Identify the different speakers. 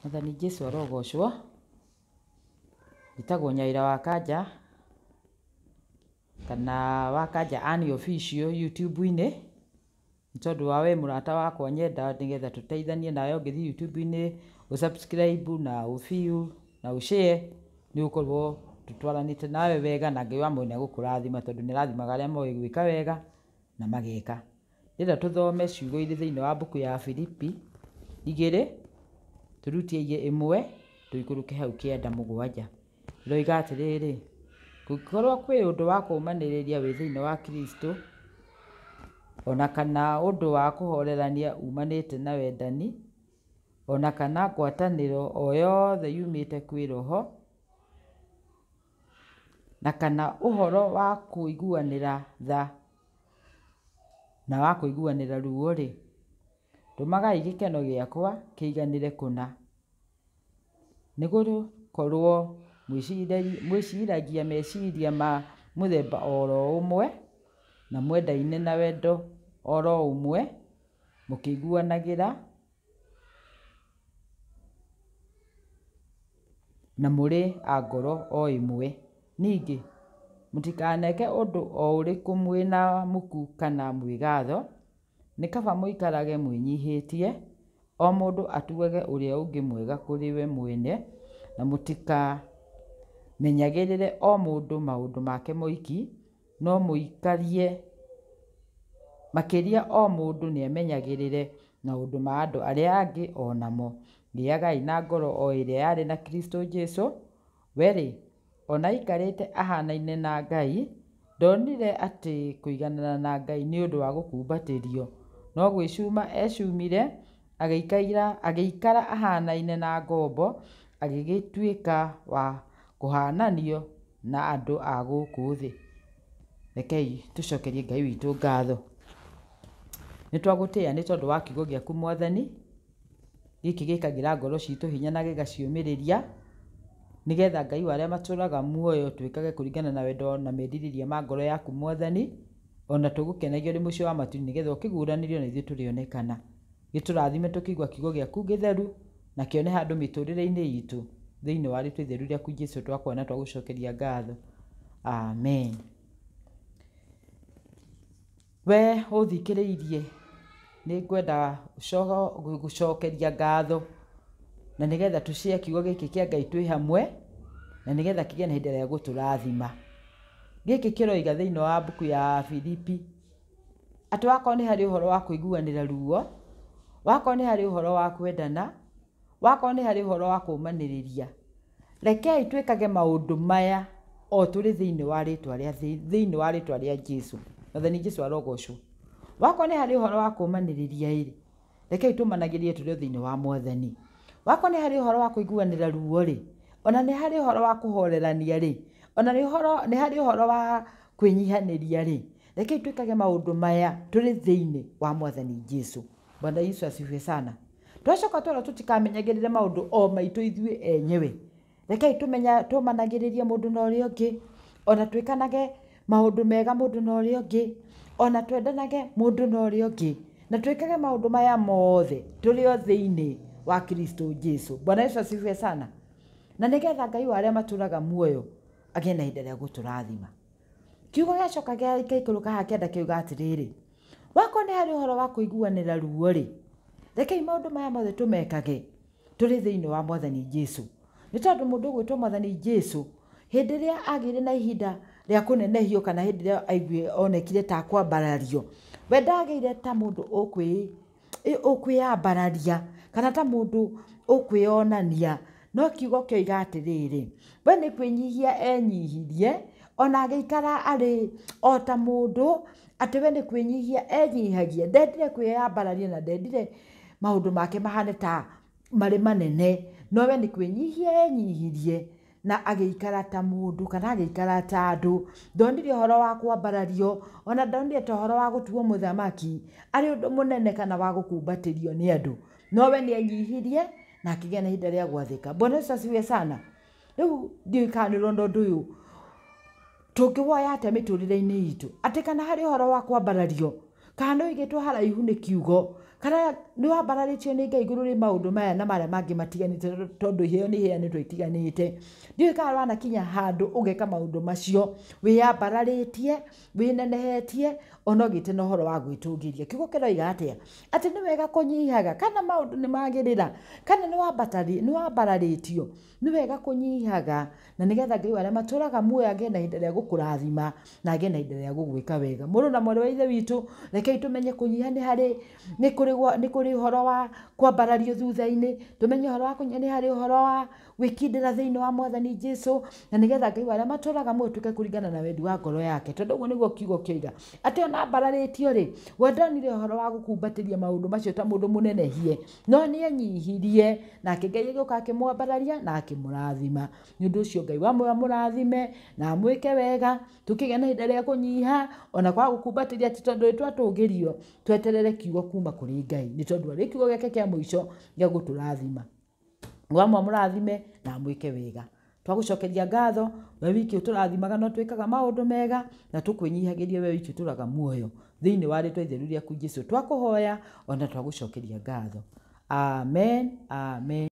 Speaker 1: Mwathani Jesu arogocwo. Gitagwo Nyaira wa Kanja kana wa Kanja Ann Official YouTube-inĩ. Tondu wa we murata wakwa nyenda nigetha tuteithanie nawe ungithi YouTube-inĩ usubscribe na uview na ushare ni ukorwo tutwaranite nawe wega na Ngai wa mwene gukurathima tondu ni rathimaga aria moĩ gwika wega na mageka. Ndĩrenda tuthome ciugo irĩ thĩinĩ wa mbuku ya Filipi 2 turutie 1 tuikũrũke hau 9:7. Roiga atĩrĩrĩ, gũkorwo kwĩ ũndũ wa kũũmanĩrĩria wĩ thĩinĩ wa Kristo ona kana ũndũ wa kũhorerania umanĩte na wendani ona kana ngwatanĩro o yothe yumĩte kwĩ Roho na kana ũhoro wa kũiguanĩra tha na wa kũiguanĩra ruo rĩ, tũmagai gĩkeno gĩakwa kĩiganĩre kũna, nĩgũkorwo mwĩciragia meciria ma mũthemba oro ũmwe na mwendaine na wendo oro ũmwe, mũkĩiguanagĩra na mũrĩ a ngoro o ĩmwe. Ningĩ mũtikaneke ũndũ o ũrĩkũ mwĩna muku kana mwĩgatho, nĩ kaba mũikarage mwĩnyihĩtie, o mũndũ atugage ũrĩa ũngĩ mwega kũrĩ we mwene, na mũtikamenyagĩrĩre o mũndũ maũndũ make moiki, no mũikarie makĩria o mũndũ nĩemenyagĩrĩre maũndũ ma andũ arĩa angĩ o namo. Gĩagai na ngoro o ĩrĩa yarĩ na Kristo Jesu, we-rĩ ona aikarĩte ahanaine na Ngai, ndonire atĩ kũiganana na Ngai nĩ ũndũ wa gũkumbatĩrio, no gwĩcuma ecumire agĩikara ahanaine na ngombo, agĩgĩtuĩka wa kũhananio na andũ a gũkũ thĩ. Rekei tũcokerie Ngai witũ ngatho. Nĩtwagũtĩĩa nĩ tondũ wa kiugo gĩaku Mwathani, gĩkĩ gĩkagĩra ngoro citũ hinya na gĩgaciũmĩrĩria, nĩgetha Ngai wa arĩa matũũraga muoyo twĩkage kũringana na wendo na merirĩria ma ngoro yaku Mwathani, ona tũgũkenagio nĩ mũico wa matu nĩgetha ũkĩguũranĩrio na ithuĩ tũrĩonekana. Gĩtũrathime tũkĩigua kiugo gĩaku gĩtheru na kĩone handũ mĩtũrĩre-inĩ itũ, thĩinĩ wa rĩtwa itheru rĩaku Jesu twakwona twagũcokeria ngatho. Amen. We ũthikĩrĩirie nĩ ngwenda gũcokeria ngatho na nĩgetha tũcie kiugo gĩkĩ kĩa Ngai twĩ hamwe na nĩgetha kĩgĩe na hĩndĩ ya gũtũrathima. Gĩkĩ kĩroiga thĩinĩ wa mbuku ya Filipi atĩ wakorwo nĩ harĩ ũhoro wa kũiguanĩra ruo, wakorwo nĩ harĩ ũhoro wa kwendana, wakorwo nĩ harĩ ũhoro wa kũũmanĩrĩria, rekei twĩkage maũndũ maya o tũrĩ thĩinĩ wa rĩtwa rĩa Jesu. Mwathani Jesu arogocwo. Wakorwo nĩ harĩ ũhoro wa kũũmanĩrĩria-rĩ, rekei tũmanagĩrie tũrĩ thĩinĩ wa Mwathani. Wakorwo nĩ harĩ ũhoro wa kũiguanĩra ruo-rĩ, ona nĩ harĩ ũhoro wa kũhorerania-rĩ, ona nĩ harĩ ũhoro wa kwĩnyihanĩria-rĩ, rekei twĩkage maũndũ maya tũrĩ thĩinĩ wa Mwathani Jesu. Bwana Yesu asifiwe sana. Twacoka twara tũtikamenyagĩrĩre maũndũ o maitũ ithuĩ enyewe. Rekei tũmanagĩrĩrie mũndũ na ũrĩa ũngĩ, ona twĩkanage maũndũ mega mũndũ na ũrĩa ũngĩ, ona twendanage mũndũ na ũrĩa ũngĩ, na twĩkage maũndũ maya mothe tũrĩ o thĩinĩ wa Kristo Jesu. Bwana Yesu asifiwe sana. Na nĩgetha Ngai wa arĩa matũũraga muoyo agĩe na ihinda rĩa gũtũrathima. Kiugo gĩacoka gĩikũrũka haha 9 kiuga atĩrĩrĩ, wakorwo nĩ harĩ ũhoro wa kũiguanĩra ruo-rĩ, rekei maũndũ maya mothe tũmekage tũrĩ thĩinĩ wa Mwathani Jesu. Nĩ tondũ mũndũ ũgwĩtwo Mwathani Jesu, hĩndĩ ĩrĩa agĩire na ihinda rĩa kũnenehio kana hĩndĩ ĩrĩa aigue onekire ta kwambarario, we ndagĩire ta mũndũ ũkwĩyambararia kana ta mũndũ ũkwĩonania, no kiugo kĩoiga atĩrĩrĩ, we nĩ kwĩnyihia enyihirie, ona agĩikara arĩ o ta mũndũ atĩ we nĩ kwĩnyihia enyihagia, ndendire kwĩyambararia na ndendire maũndũ make mahane ta marĩ manene, no we nĩ kwĩnyihia enyihirie na agĩikara ta mũndũ kana agĩikara ta andũ. Ndonire ũhoro wa kwambarario, ona ndonire ta ũhoro wa gũtuo mũthamaki arĩ ũndũ mũnene kana wa gũkumbatĩrio nĩ andũ, no we nĩ enyihirie na akĩgĩa na ihinda rĩa gwathĩka. Bwana Yesu asifiwe sana. Rĩu ndiũĩ kana nĩũrona ũndũ ũyũ tũngĩwoya atĩa mĩtũrĩre-inĩ itũ, atĩ kana harĩ ũhoro wa kwambarario kana ũigĩtwo haraihu nĩ kiugo, kana nĩ wambararĩtio nĩ Ngai igũrũ rĩ maũndũ maya na marĩa mangĩ matiganĩte tondũ iheo nĩ iheanĩtwo itiganĩte. Ndiũĩ kana wanakinya handũ ũgeka maũndũ macio wĩyambararĩtie, wĩnenehetie, ona ũgĩte na ũhoro wa gwĩtũngĩria. Kiugo kĩroiga atĩa? Atĩ nĩ wega kũnyihaga kana maũndũ nĩ magĩrĩra kana nĩ wambararĩtio, nĩ wega kũnyihaga na nĩgetha Ngai arĩa matũraga muoyo agĩe na ihinda rĩa gũkũrathima na agĩe na ihinda rĩa gũgwĩka wega. Mũrũ na mwarĩ wa ithe witũ, rekei tũmenye kũnyiha nĩ kũrĩ ũhoro wa kwambarario thutha-inĩ, tũmenye ũhoro wa kũnyiha nĩ harĩ ũhoro wa gwĩkindĩra thĩinĩ wa Mwathani Jesũ, na nĩgetha Ngai arĩa matũraga muoyo tuĩke kũringana na wendi wa ngoro yake. Tondũ ũguo nĩguo kiugo kĩoiga atĩ ona ambararĩtio rĩ, we ndonire ũhoro wa gũkumbatĩria maũndũ macio ta mũndũ mũnenehie, no nĩ anyihirie, nake Ngai agĩũka akĩmwambararia na akĩmũrathima. Nĩ ũndũ ũcio Ngai wa muoyo amũrathime na amwĩke wega, tũkĩgĩa na ihinda rĩa kũnyiha ona kwaga gũkumbatĩria atĩ tondũ nĩ twatũgĩrio, tweterere kiugo kuma kũrĩ Ngai, nĩ tondũ arĩ kiugo gĩake kĩa mũico gĩa gũtũrathima. Wa muoyo amũrathime na amwĩke wega. Twagũcokeria ngatho, we wiki ũtũrathimaga no twĩkaga maũndũ mega na tũkwĩnyihagĩria we wiki ũtũraga muoyo thĩinĩ wa rĩtwa itheru rĩaku Jesũ twakũhoya ona twagũcokeria ngatho. Amen, amen.